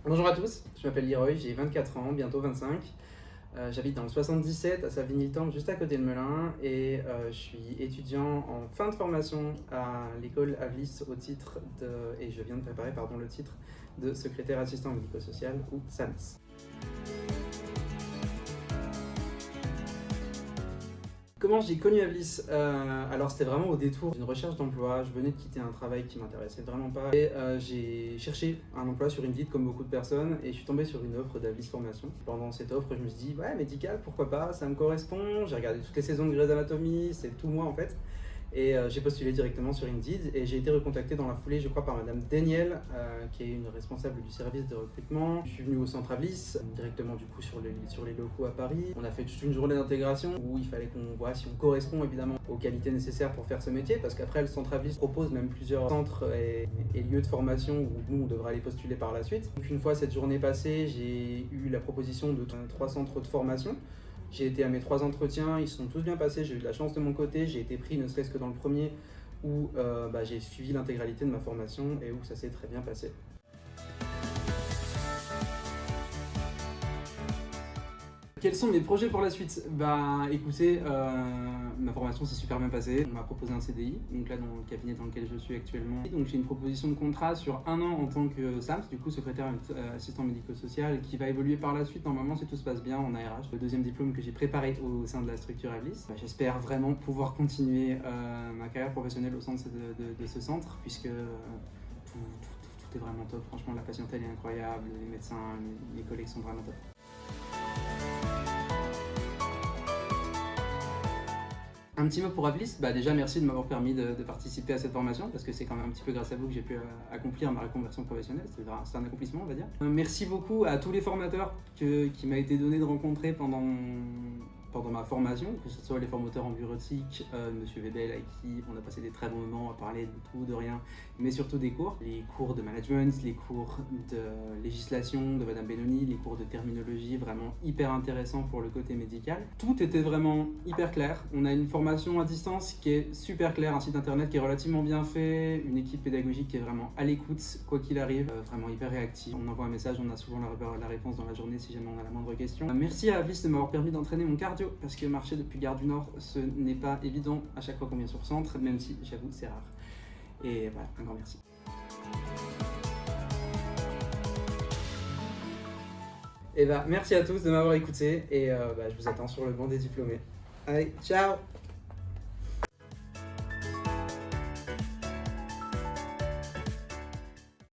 Bonjour à tous, je m'appelle Leroy, j'ai 24 ans, bientôt 25. J'habite dans le 77 à Savigny-le-Temple, juste à côté de Melun, et je suis étudiant en fin de formation à l'école Avlis et je viens de préparer le titre de secrétaire assistant médico-social ou SAMS. Comment j'ai connu Avlis? Alors c'était vraiment au détour d'une recherche d'emploi. Je venais de quitter un travail qui m'intéressait vraiment pas et j'ai cherché un emploi sur Indeed comme beaucoup de personnes et je suis tombé sur une offre d'Avlis Formation. Pendant cette offre, je me suis dit ouais, médical, pourquoi pas, ça me correspond. J'ai regardé toutes les saisons de Grey's Anatomy, c'est tout moi en fait. Et j'ai postulé directement sur Indeed et j'ai été recontacté dans la foulée, je crois, par Madame Daniel, qui est une responsable du service de recrutement. Je suis venu au centre Avlis, directement du coup sur les locaux à Paris. On a fait toute une journée d'intégration où il fallait qu'on voit si on correspond évidemment aux qualités nécessaires pour faire ce métier, parce qu'après le centre Avlis propose même plusieurs centres et lieux de formation où nous on devra aller postuler par la suite. Donc une fois cette journée passée, j'ai eu la proposition de 3 centres de formation. J'ai été à mes 3 entretiens, ils se sont tous bien passés, j'ai eu de la chance de mon côté, j'ai été pris ne serait-ce que dans le premier où j'ai suivi l'intégralité de ma formation et où ça s'est très bien passé. Quels sont mes projets pour la suite? Écoutez, ma formation s'est super bien passée. On m'a proposé un CDI, donc là dans le cabinet dans lequel je suis actuellement. Donc j'ai une proposition de contrat sur 1 an en tant que SAMS, du coup secrétaire assistant médico-social, qui va évoluer par la suite normalement si tout se passe bien en ARH. Le deuxième diplôme que j'ai préparé au sein de la structure Avlis. J'espère vraiment pouvoir continuer ma carrière professionnelle au sein de ce centre, puisque tout est vraiment top. Franchement, la patientèle est incroyable, les médecins, mes collègues sont vraiment top. Un petit mot pour Avlis, déjà merci de m'avoir permis de participer à cette formation parce que c'est quand même un petit peu grâce à vous que j'ai pu accomplir ma reconversion professionnelle, c'est un accomplissement on va dire. Merci beaucoup à tous les formateurs qui m'a été donné de rencontrer pendant ma formation, que ce soit les formateurs en bureautique, Monsieur Webel avec qui on a passé des très bons moments à parler de tout, de rien, mais surtout des cours. Les cours de management, les cours de législation de Madame Benoni, les cours de terminologie, vraiment hyper intéressants pour le côté médical. Tout était vraiment hyper clair. On a une formation à distance qui est super claire, un site internet qui est relativement bien fait, une équipe pédagogique qui est vraiment à l'écoute, quoi qu'il arrive, vraiment hyper réactive. On envoie un message, on a souvent la réponse dans la journée si jamais on a la moindre question. Merci à Avlis de m'avoir permis d'entraîner mon cardio, parce que marcher depuis Gare du Nord, ce n'est pas évident à chaque fois qu'on vient sur centre, même si j'avoue c'est rare. Et voilà, un grand merci. Et merci à tous de m'avoir écouté et je vous attends sur le banc des diplômés. Allez, ciao!